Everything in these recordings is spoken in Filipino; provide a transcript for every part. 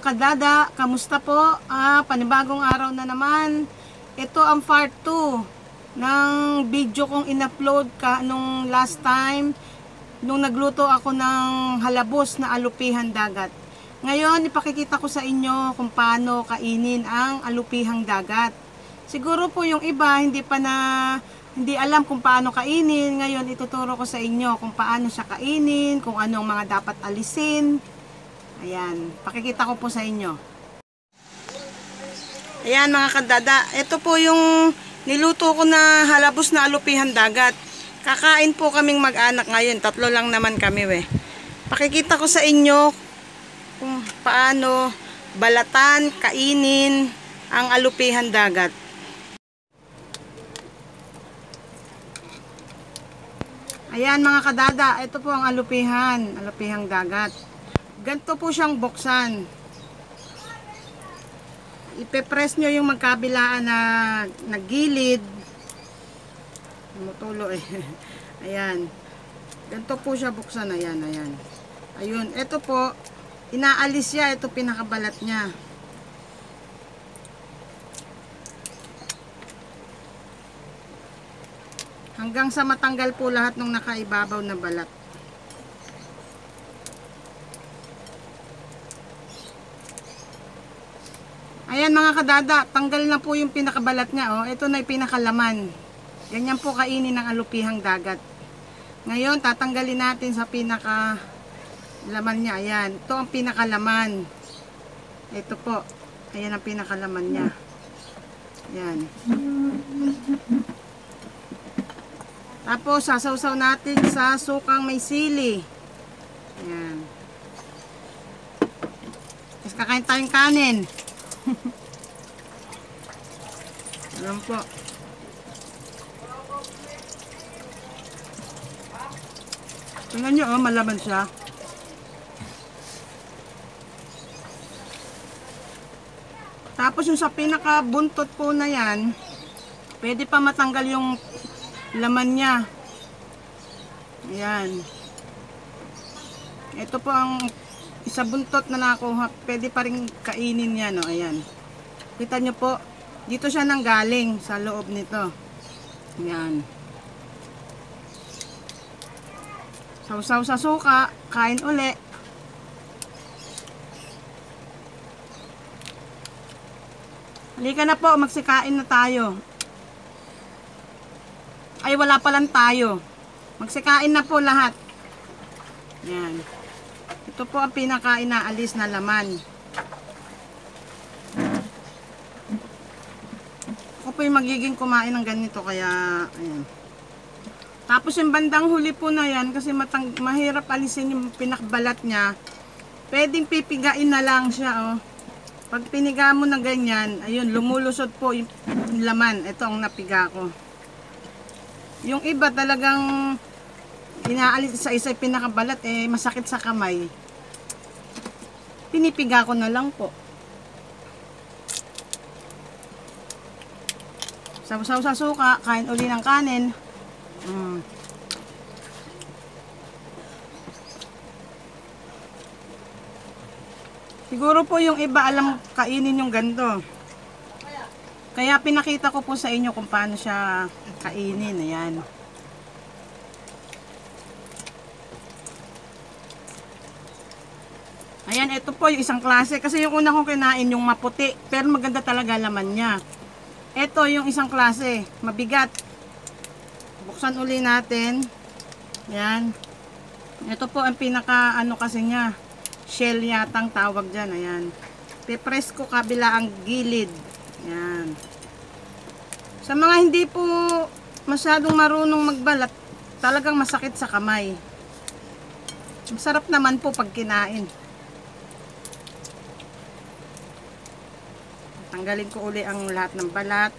mga kadada, kamusta po? Panibagong araw na naman. Ito ang part 2 ng video kong in-upload nung last time nung nagluto ako ng halabos na alupihan dagat. Ngayon, ipakikita ko sa inyo kung paano kainin ang alupihang dagat. Siguro po yung iba hindi alam kung paano kainin. Ngayon, ituturo ko sa inyo kung paano siya kainin, kung anong mga dapat alisin. Ayan, pakikita ko po sa inyo. Ayan mga kadada, ito po yung niluto ko na halabos na alupihan dagat. Kakain po kaming mag-anak ngayon, 3 lang naman kami Pakikita ko sa inyo kung paano balatan, kainin ang alupihan dagat. Ayan mga kadada, ito po ang alupihang dagat. Ganito po siyang buksan. Ipe-press nyo yung magkabilaan na gilid. Tumutulo Ayan. Ganito po siya buksan. Ayan. Ayun. Ito po, inaalis siya. Ito pinakabalat niya. Hanggang sa matanggal po lahat ng nakaibabaw na balat. Ayan mga kadada, tanggal na po yung pinakabalat niya. Ito na yung pinakalaman. Ganyan po kainin ng alupihang dagat. Ngayon, tatanggalin natin sa pinakalaman niya. Ayan, ito ang pinakalaman. Ito po, ayan ang pinakalaman niya. Ayan. Tapos, sasawsaw natin sa sukang may sili. Ayan. Tapos kakain tayong kanin. Alam po. Tingnan nyo, malaman siya. Tapos yung sa pinakabuntot po na yan, pwede pa matanggal yung laman niya. Ayan. Ito po ang isa buntot na nakuha, pwede pa rin kainin yan, ayan. Kita nyo po, dito siya nanggaling sa loob nito. Ayan. Sausaw sa suka, kain uli. Halika na po, magsikain na tayo. Ay, wala pa lang tayo. Magsikain na po lahat. Ayan. Ito po ang pinaka-inaalis na laman. Ako po yung magiging kumain ng ganito, kaya ayan. Tapos yung bandang huli po na yan, kasi mahirap alisin yung pinakbalat niya, pwedeng pipigain na lang siya. Pag piniga mo na ganyan, ayun, lumulusot po yung laman. Ito ang napiga ko. Yung iba talagang inaalis sa isa pinakabalat, masakit sa kamay. Pinipiga ko na lang po. Saw-saw sa suka, kain uli ng kanin. Siguro po yung iba alam kainin yung ganito. Kaya pinakita ko po sa inyo kung paano siya kainin. Ayan. Ayan, ito po yung isang klase. Kasi yung una kong kinain, yung maputi. Pero maganda talaga laman niya. Ito yung isang klase. Mabigat. Buksan uli natin. Ayan. Ito po ang pinaka kasi niya. Shell yatang tawag dyan. Ayan. Pipress ko kabila ang gilid. Ayan. Sa mga hindi po masyadong marunong magbalat, talagang masakit sa kamay. Masarap naman po pag kinain. Tanggalin ko uli ang lahat ng balat.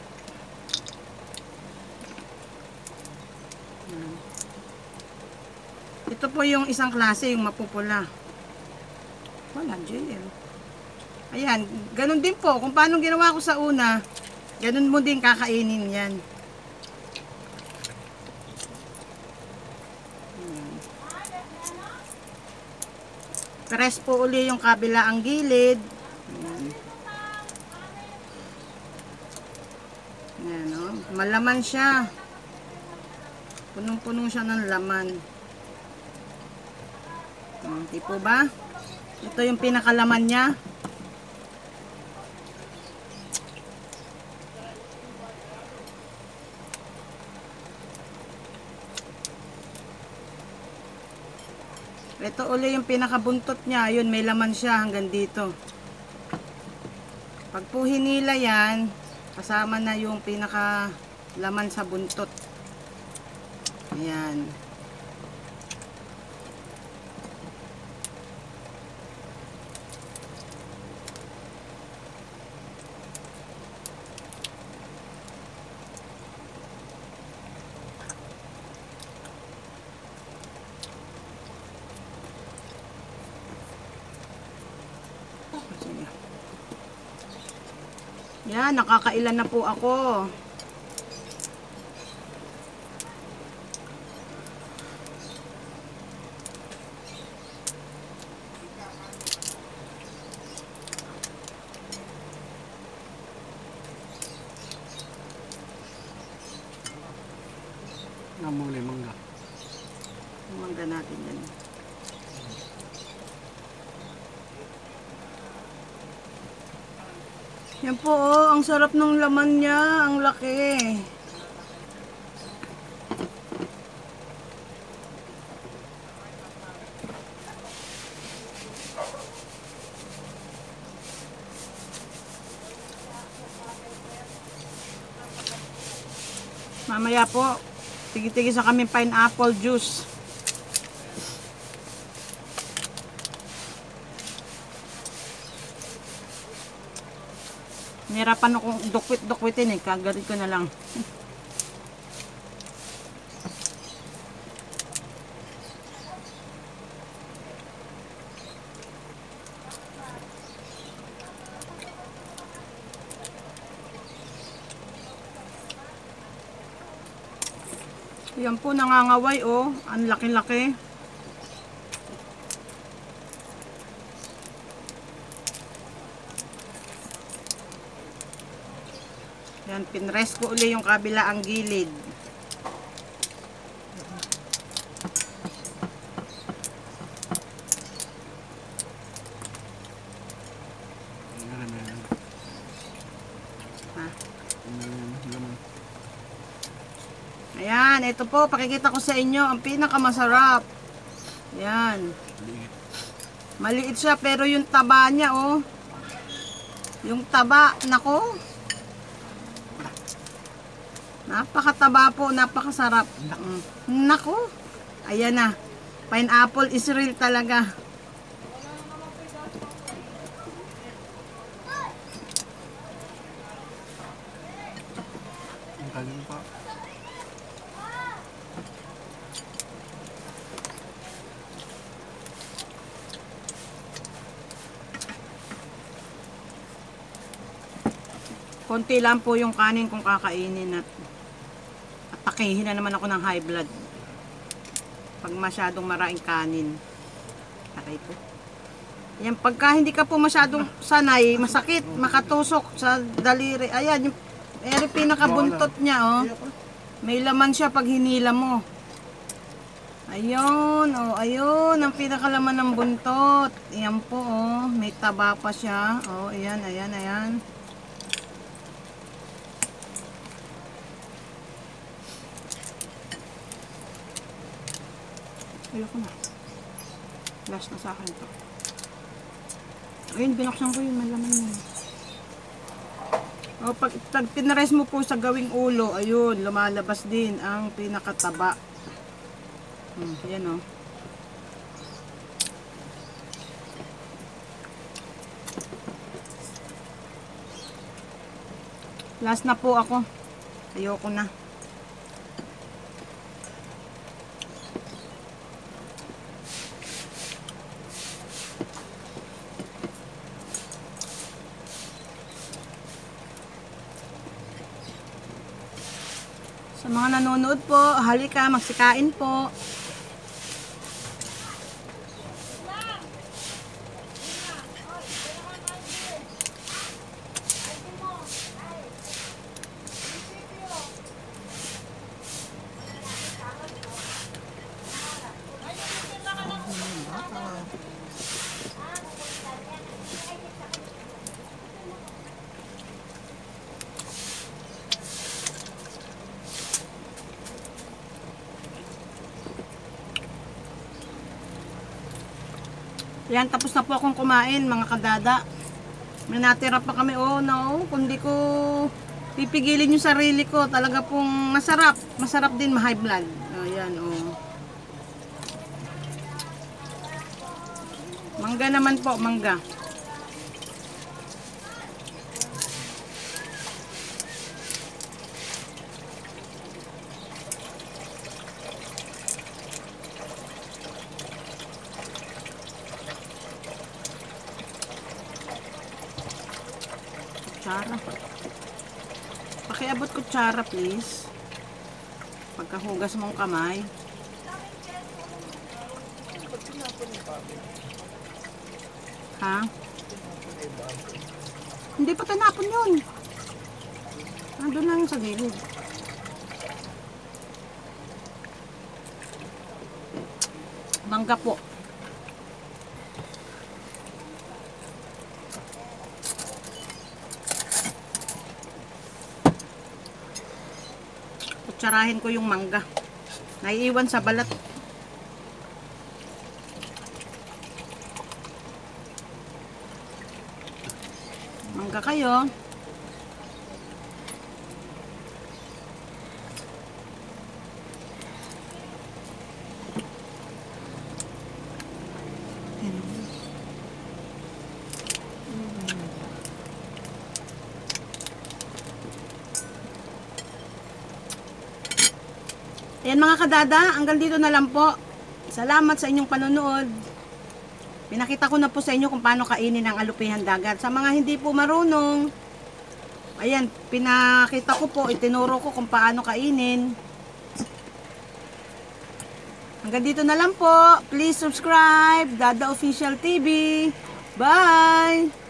Ito po yung isang klase, yung mapupula. Wala, gel. Ayan, ganun din po. Kung paano ginawa ko sa una, ganun mo din kakainin yan. Press po uli yung kabila ang gilid. Ayan. Ayan, oh. Malaman siya. Punong-puno siya ng laman. Di po ba? Ito yung pinakalaman niya. Ito uli yung pinakabuntot niya. Ayun, may laman siya hanggang dito. Pag po hinila yan, kasama na yung pinakalaman sa buntot. Ayan. Yan, nakakailan na po ako. Namuli mangga. Mangga natin yan. Yan po, oh, ang sarap ng laman niya, ang laki. Mamaya po, tigi-tigi sa kami pineapple juice. Nihirapan akong dukwit-dukwitin eh. Kagalit ko na lang. Yan po, nangangaway oh. Ang laki-laki. Yan, pinrest ko uli yung kabila ang gilid. Ha? Ayan, ito po, pakikita ko sa inyo ang pinakamasarap. Yan. Maliit siya pero yung taba niya oh. Yung taba, nako. Napakataba po, napakasarap. Nako. Ayan na. Pineapple is real talaga. Ang kalim pa. Konti lang po yung kanin kung kakainin at atakihin na naman ako ng high blood. Pag masyadong maraming kanin. Takay po. Yan, pagka hindi ka po masyadong sanay, masakit, makatusok sa daliri. Ayan, yung pinakabuntot niya, oh. May laman siya pag hinila mo. Ayun, oh, ayun, ang pinakalaman ng buntot. Ayan po, oh, may taba pa siya. Oh, ayan, ayan, ayan. Ayoko na. Last na sa akin to. Ayun, binuksan ko yun. Malaman yun. O, pag pinarest mo po sa gawing ulo, ayun, lumalabas din ang pinakataba. Yan o. Last na po ako. Ayoko na. Sa mga nanonood po, halika, magsikain po. Yan, tapos na po akong kumain, mga kadada. May natira pa kami. Oh no, kundi ko pipigilin yung sarili ko. Talaga pong masarap. Masarap din ma-high blood. Ayan, oh. Mangga naman po, mangga. Kutsara. Pakiabot kutsara, please. Pagkahugas mong kamay. Ha? Hindi pa tinapon yun. Nandun lang sa gilid. Mangga po. Kutsarahin ko yung mangga. Naiiwan sa balat. Mangga kayo. Ayan mga kadada, hanggang dito na lang po. Salamat sa inyong panonood. Pinakita ko na po sa inyo kung paano kainin ang alupihan dagat. Sa mga hindi po marunong, ayan, pinakita ko po, itinuro ko kung paano kainin. Hanggang dito na lang po. Please subscribe, Dada Official TV. Bye!